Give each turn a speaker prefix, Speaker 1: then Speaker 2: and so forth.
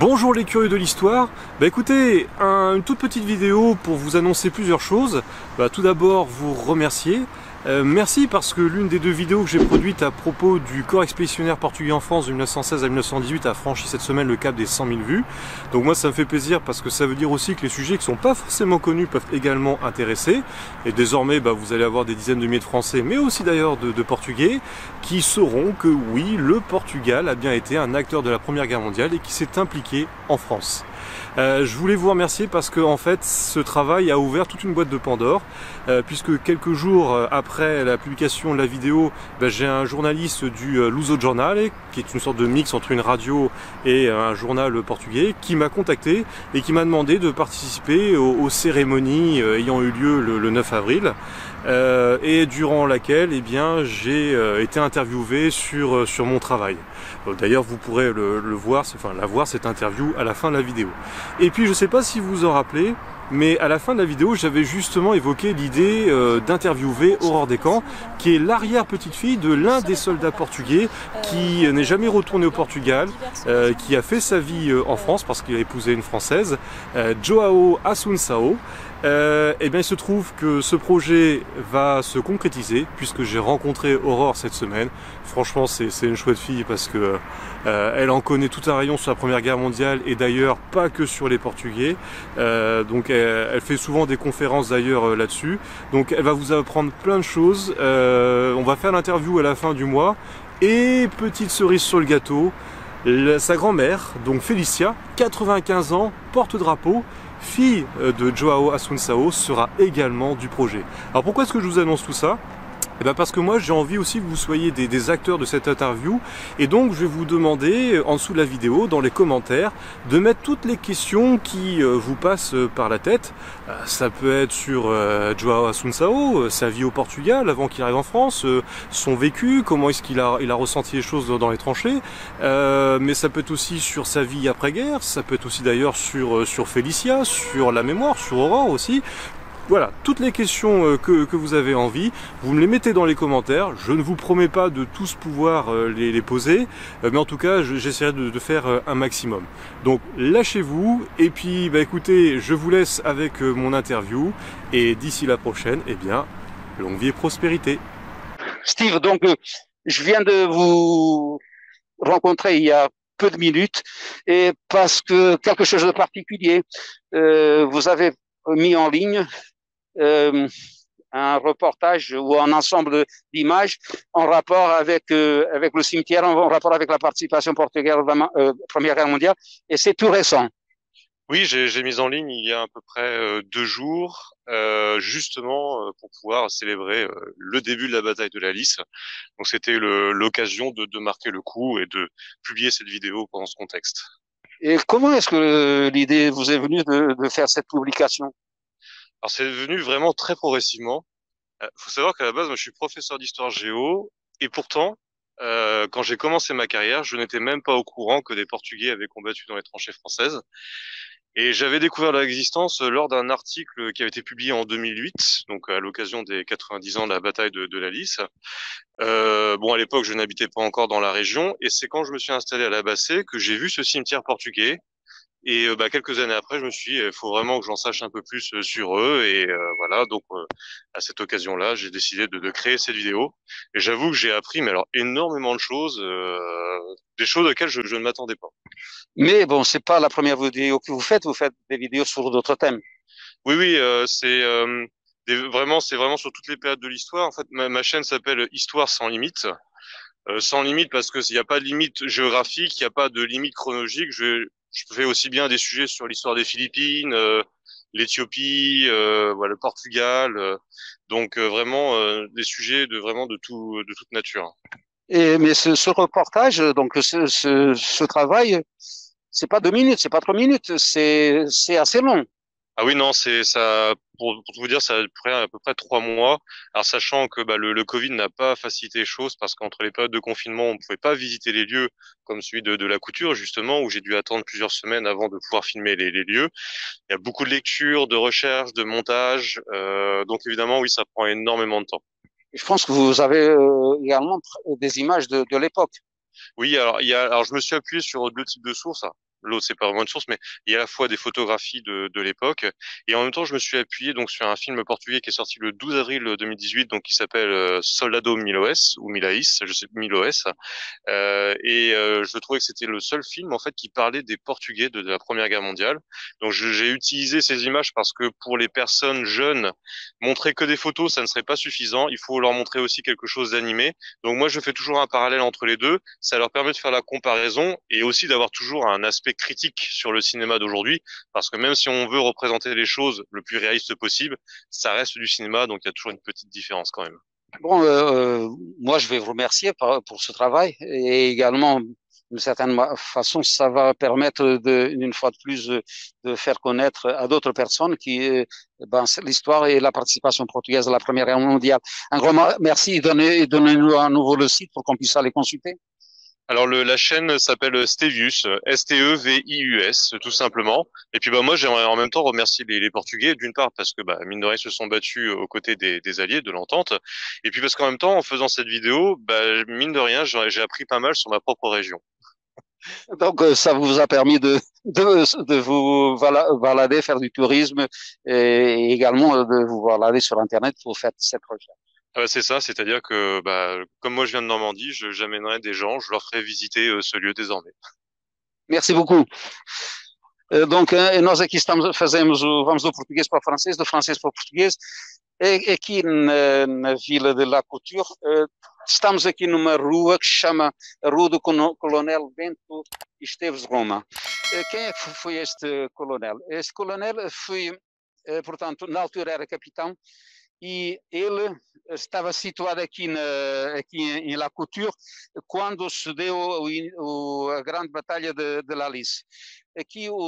Speaker 1: Bonjour les curieux de l'histoire. Écoutez, une toute petite vidéo pour vous annoncer plusieurs choses. Tout d'abord vous remercier. Merci parce que l'une des deux vidéos que j'ai produites à propos du corps expéditionnaire portugais en France de 1916 à 1918 a franchi cette semaine le cap des 100 000 vues. Donc moi ça me fait plaisir parce que ça veut dire aussi que les sujets qui ne sont pas forcément connus peuvent également intéresser. Et désormais vous allez avoir des dizaines de milliers de Français, mais aussi d'ailleurs de Portugais, qui sauront que oui, le Portugal a bien été un acteur de la Première Guerre mondiale et qui s'est impliqué en France. Je voulais vous remercier parce que en fait ce travail a ouvert toute une boîte de Pandore, puisque quelques jours après la publication de la vidéo, j'ai un journaliste du Luso Jornal, qui est une sorte de mix entre une radio et un journal portugais, qui m'a contacté et qui m'a demandé de participer aux cérémonies ayant eu lieu le 9 avril. Et durant laquelle j'ai été interviewé sur mon travail. D'ailleurs vous pourrez la voir cette interview à la fin de la vidéo. Et puis je ne sais pas si vous vous en rappelez, mais à la fin de la vidéo j'avais justement évoqué l'idée d'interviewer Aurore Descamps, qui est l'arrière-petite-fille de l'un des soldats portugais qui n'est jamais retourné au Portugal, qui a fait sa vie en France parce qu'il a épousé une Française, João Assunção. Il se trouve que ce projet va se concrétiser puisque j'ai rencontré Aurore cette semaine. Franchement c'est une chouette fille parce que elle en connaît tout un rayon sur la Première Guerre mondiale et d'ailleurs pas que sur les Portugais. Donc elle fait souvent des conférences d'ailleurs là-dessus. Donc elle va vous apprendre plein de choses. On va faire l'interview à la fin du mois. Et petite cerise sur le gâteau, sa grand-mère, donc Félicia, 95 ans, porte-drapeau, fille de João Assunção, sera également du projet. Alors pourquoi est-ce que je vous annonce tout ça ? Parce que moi j'ai envie aussi que vous soyez des acteurs de cette interview, et donc je vais vous demander en dessous de la vidéo, dans les commentaires, de mettre toutes les questions qui vous passent par la tête. Ça peut être sur João Assunção, sa vie au Portugal avant qu'il arrive en France, son vécu, comment est-ce qu'il a ressenti les choses dans les tranchées, mais ça peut être aussi sur sa vie après-guerre, ça peut être aussi d'ailleurs sur Félicia, sur la mémoire, sur Aurore aussi. Voilà, toutes les questions que vous avez envie, vous me les mettez dans les commentaires. Je ne vous promets pas de tous pouvoir les poser, mais en tout cas, j'essaierai de faire un maximum. Donc, lâchez-vous, et puis, écoutez, je vous laisse avec mon interview, et d'ici la prochaine, longue vie et prospérité.
Speaker 2: Steve, donc, je viens de vous rencontrer il y a peu de minutes, et parce que quelque chose de particulier, vous avez mis en ligne un reportage ou un ensemble d'images en rapport avec le cimetière, en rapport avec la participation portugaise à la Première Guerre mondiale, et c'est tout récent.
Speaker 1: Oui, j'ai mis en ligne il y a à peu près 2 jours, justement pour pouvoir célébrer le début de la bataille de la Lys. Donc c'était l'occasion de marquer le coup et de publier cette vidéo dans ce contexte.
Speaker 2: Et comment est-ce que l'idée vous est venue de faire cette publication ?
Speaker 1: Alors c'est venu vraiment très progressivement. Faut savoir qu'à la base, moi, je suis professeur d'histoire géo, et pourtant, quand j'ai commencé ma carrière, je n'étais même pas au courant que des Portugais avaient combattu dans les tranchées françaises. Et j'avais découvert leur existence lors d'un article qui avait été publié en 2008, donc à l'occasion des 90 ans de la bataille de la Lys. À l'époque, je n'habitais pas encore dans la région, et c'est quand je me suis installé à la Bassée que j'ai vu ce cimetière portugais. Et quelques années après, je me suis dit, il faut vraiment que j'en sache un peu plus sur eux. Et voilà, donc à cette occasion-là, j'ai décidé de créer cette vidéo. Et j'avoue que j'ai appris, mais alors énormément de choses, des choses auxquelles je ne m'attendais pas.
Speaker 2: Mais bon, c'est pas la première vidéo que vous faites des vidéos sur d'autres thèmes.
Speaker 1: Oui, c'est vraiment sur toutes les périodes de l'histoire. En fait, ma chaîne s'appelle Histoire sans limite. Sans limite parce que il n'y a pas de limite géographique, il n'y a pas de limite chronologique. Je fais aussi bien des sujets sur l'histoire des Philippines, l'Éthiopie, le Portugal, donc vraiment des sujets de toute nature.
Speaker 2: Mais ce reportage, donc ce travail, c'est pas 2 minutes, c'est pas 3 minutes, c'est assez long.
Speaker 1: Ah oui, non, c'est ça. Pour tout vous dire, ça a duré à peu près 3 mois. Alors sachant que le Covid n'a pas facilité les choses parce qu'entre les périodes de confinement, on ne pouvait pas visiter les lieux comme celui de la couture justement, où j'ai dû attendre plusieurs semaines avant de pouvoir filmer les lieux. Il y a beaucoup de lectures, de recherches, de montage. Donc évidemment, oui, ça prend énormément de temps.
Speaker 2: Je pense que vous avez également des images de l'époque.
Speaker 1: Oui, alors je me suis appuyé sur 2 types de sources. l'autre c'est pas vraiment une source, mais il y a à la fois des photographies de l'époque, et en même temps je me suis appuyé donc sur un film portugais qui est sorti le 12 avril 2018, donc qui s'appelle Soldado Miloes ou Milais, je sais Miloes, je trouvais que c'était le seul film en fait qui parlait des Portugais de la Première Guerre mondiale. Donc j'ai utilisé ces images parce que pour les personnes jeunes, montrer que des photos, ça ne serait pas suffisant. Il faut leur montrer aussi quelque chose d'animé. Donc moi, je fais toujours un parallèle entre les deux. Ça leur permet de faire la comparaison et aussi d'avoir toujours un aspect critique sur le cinéma d'aujourd'hui. Parce que même si on veut représenter les choses le plus réaliste possible, ça reste du cinéma. Donc il y a toujours une petite différence quand même.
Speaker 2: Bon, moi, je vais vous remercier pour ce travail et également, d'une certaine façon, ça va permettre une fois de plus, de faire connaître à d'autres personnes l'histoire et la participation portugaise à la Première Guerre mondiale. Un grand merci et donnez-nous à nouveau le site pour qu'on puisse aller consulter.
Speaker 1: Alors la chaîne s'appelle Stevius, Stevius, tout simplement. Et puis bah moi j'aimerais en même temps remercier les Portugais d'une part parce que bah mine de rien ils se sont battus aux côtés des alliés de l'entente. Et puis parce qu'en même temps en faisant cette vidéo, bah mine de rien j'ai appris pas mal sur ma propre région.
Speaker 2: Donc, ça vous a permis de vous balader, faire du tourisme et également de vous balader sur Internet pour faire cette recherche.
Speaker 1: C'est ça, c'est-à-dire que bah comme moi je viens de Normandie, j'amènerai des gens, je leur ferai visiter ce lieu désormais.
Speaker 2: Merci beaucoup. Donc, nós aqui vamos do português para o francês, do francês para o português. Aqui na Vila de La Couture, estamos aqui numa rua que se chama a Rua do Coronel Bento Esteves Roma. Quem é que foi este coronel? Este coronel foi, portanto, na altura era capitão e ele estava situado aqui em La Couture quando se deu a grande batalha de La Lys. Aqui o